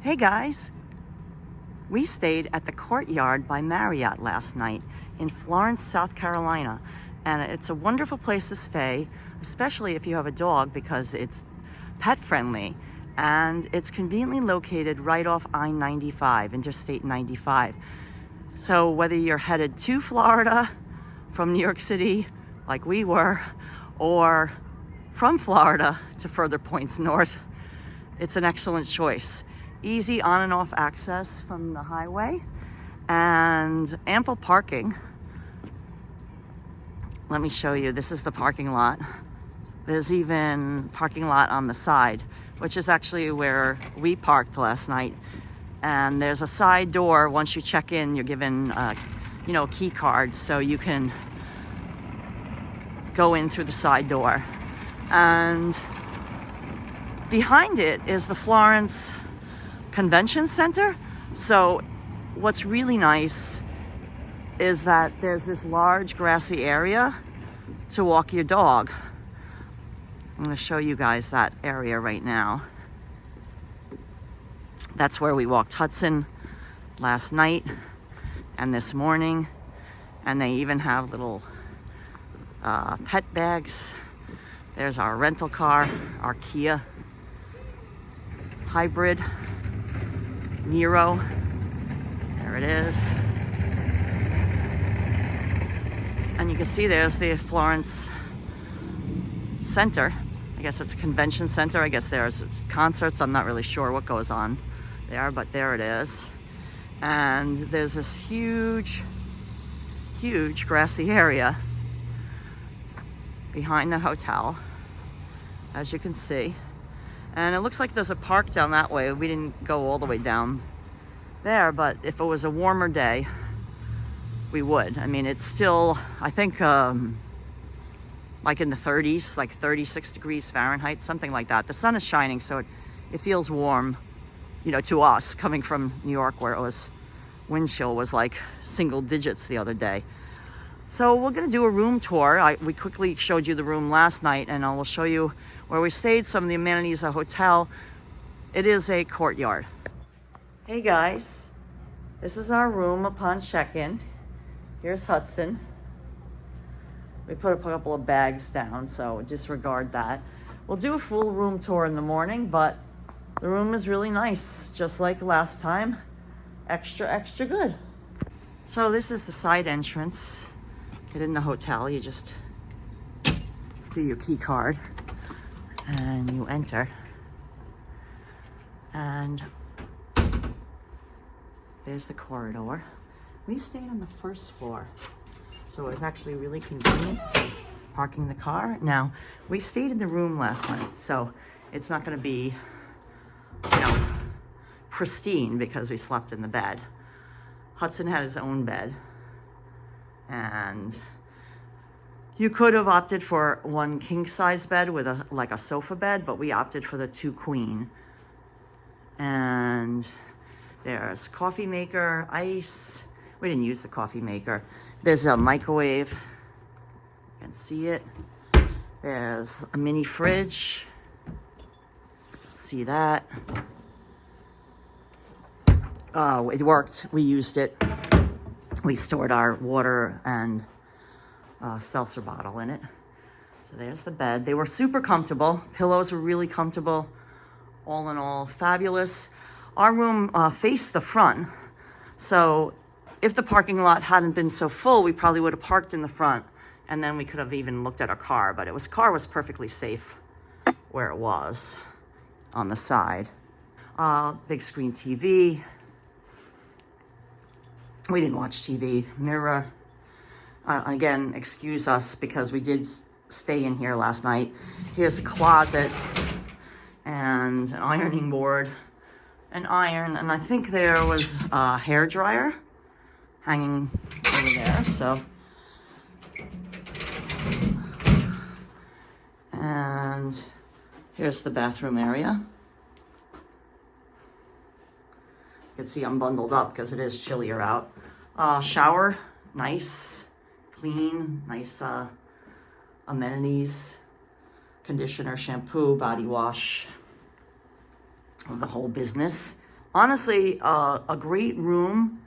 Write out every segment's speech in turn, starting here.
Hey guys, we stayed at the Courtyard by Marriott last night in Florence, South Carolina. And it's a wonderful place to stay, especially if you have a dog, because it's pet friendly. And it's conveniently located right off I-95, Interstate 95. So whether you're headed to Florida from New York City, like we were, or from Florida to further points north, it's an excellent choice. Easy on and off access from the highway and ample parking. Let me show you. This is the parking lot. There's even parking lot on the side, which is actually where we parked last night. And there's a side door. Once you check in, you're given a key card, so you can go in through the side door. And behind it is the Florence Convention Center. So what's really nice is that there's this large grassy area to walk your dog. I'm going to show you guys that area right now. That's where we walked Hudson last night and this morning. And they even have little pet bags. There's our rental car, our Kia hybrid Nero. There it is. And you can see there's the Florence Center. I guess it's a convention center. I guess there's concerts. I'm not really sure what goes on there, but there it is. And there's this huge grassy area behind the hotel, as you can see. And it looks like there's a park down that way. We didn't go all the way down there, but if it was a warmer day, we would. I mean, it's still, I think, like in the 30s, like 36 degrees Fahrenheit, something like that. The sun is shining, so it feels warm, to us, coming from New York, where it was, wind chill was like single digits the other day. So we're gonna do a room tour. We quickly showed you the room last night, and I will show you where we stayed, some of the amenities of the hotel. It is a Courtyard. Hey guys, this is our room upon check-in. Here's Hudson. We put a couple of bags down, so disregard that. We'll do a full room tour in the morning, but the room is really nice, just like last time. Extra good. So this is the side entrance. Get in the hotel, you just do your key card and you enter. And there's the corridor. We stayed on the first floor, so it was actually really convenient parking the car. Now, we stayed in the room last night, so it's not gonna be, pristine because we slept in the bed. Hudson had his own bed, and you could have opted for one king size bed with a sofa bed, but we opted for the 2 queen. And there's coffee maker, ice. We didn't use the coffee maker. There's a microwave. You can see it. There's a mini fridge. See that? Oh, it worked. We used it. We stored our water and seltzer bottle in it. So there's the bed. They were super comfortable. Pillows were really comfortable. All in all, fabulous. Our room faced the front. So if the parking lot hadn't been so full, we probably would have parked in the front, and then we could have even looked at our car. But car was perfectly safe where it was on the side. Big screen TV. We didn't watch TV. Mirror. Again, excuse us because we did stay in here last night. Here's a closet and an ironing board, an iron, and I think there was a hair dryer hanging over there. So, and here's the bathroom area. You can see I'm bundled up because it is chillier out. Shower, nice, clean, nice amenities, conditioner, shampoo, body wash, the whole business. Honestly, a great room.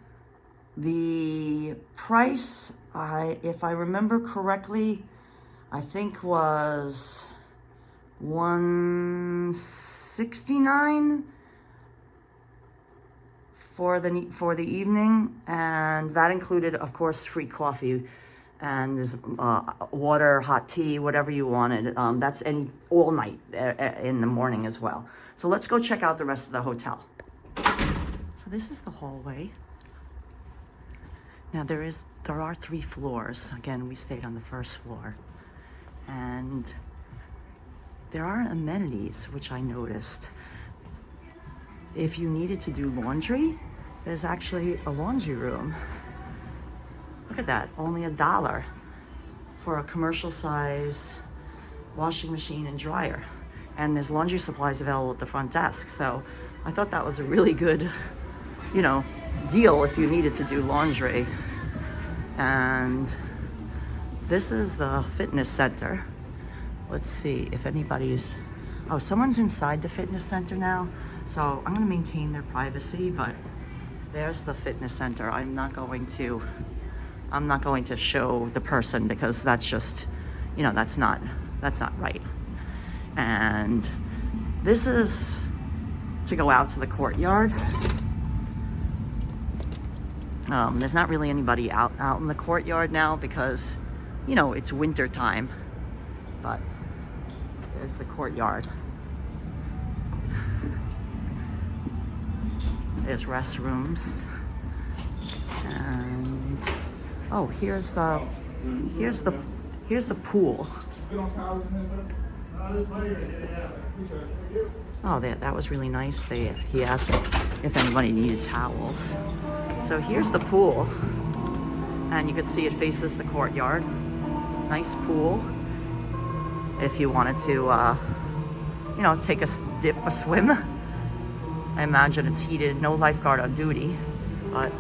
The price, if I remember correctly, I think was $169 for the evening, and that included, of course, free coffee and there's water, hot tea, whatever you wanted. That's all night in the morning as well. So let's go check out the rest of the hotel. So this is the hallway. Now there are 3 floors. Again, we stayed on the first floor, and there are amenities which I noticed. If you needed to do laundry, there's actually a laundry room. Look at that, only $1 for a commercial size washing machine and dryer. And there's laundry supplies available at the front desk. So I thought that was a really good, deal if you needed to do laundry. And this is the fitness center. Let's see if anybody's, oh, someone's inside the fitness center now. So I'm gonna maintain their privacy, but there's the fitness center. I'm not going to show the person because that's just, that's not right. And this is to go out to the courtyard. There's not really anybody out in the courtyard now because, it's winter time, but there's the courtyard. There's restrooms, and oh, here's the pool. Oh, that was really nice. He asked if anybody needed towels. So here's the pool, and you can see it faces the courtyard. Nice pool. If you wanted to, take a dip, a swim. I imagine it's heated, no lifeguard on duty, but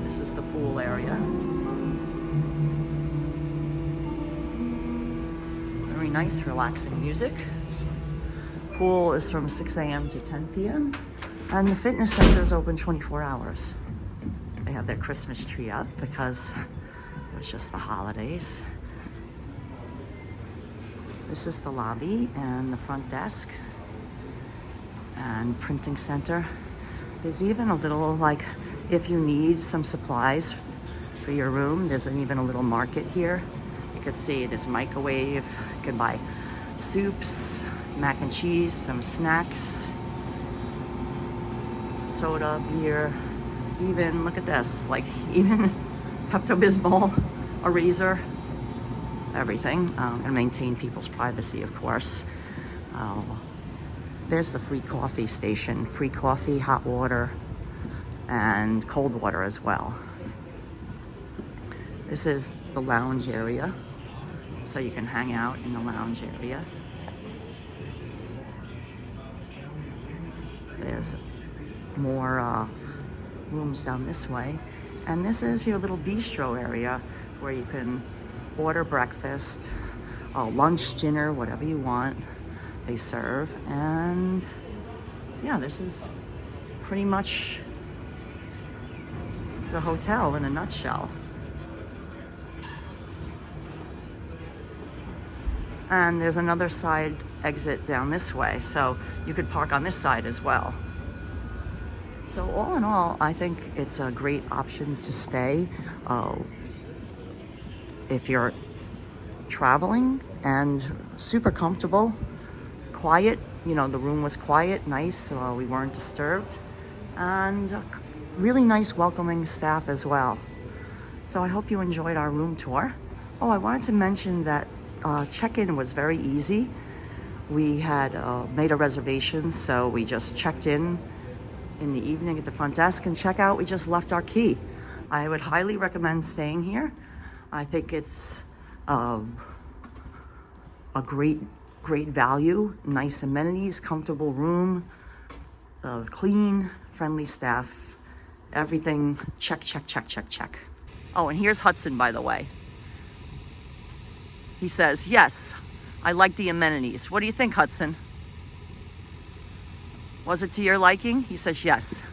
this is the pool area. Very nice, relaxing music. Pool is from 6 a.m. to 10 p.m. And the fitness center is open 24 hours. They have their Christmas tree up because it was just the holidays. This is the lobby and the front desk and printing center. There's even a little, if you need some supplies for your room, there's even a little market here. You can see there's a microwave. You can buy soups, mac and cheese, some snacks, soda, beer, even, look at this, even Pepto-Bismol, a razor, everything, and maintain people's privacy, of course. There's the free coffee station, free coffee, hot water, and cold water as well. This is the lounge area, so you can hang out in the lounge area. There's more rooms down this way. And this is your little bistro area where you can order breakfast, lunch, dinner, whatever you want. They serve. And yeah, this is pretty much the hotel in a nutshell. And there's another side exit down this way, so you could park on this side as well. So all in all, I think it's a great option to stay if you're traveling, and super comfortable, quiet. The room was quiet, nice, so we weren't disturbed, and really nice, welcoming staff as well. So I hope you enjoyed our room tour. Oh, I wanted to mention that check-in was very easy. We had made a reservation, so we just checked in the evening at the front desk, and check out, we just left our key. I would highly recommend staying here. I think it's a great value, nice amenities, comfortable room, clean, friendly staff, everything check. Oh, and here's Hudson, by the way. He says, yes, I like the amenities. What do you think, Hudson? Was it to your liking? He says yes.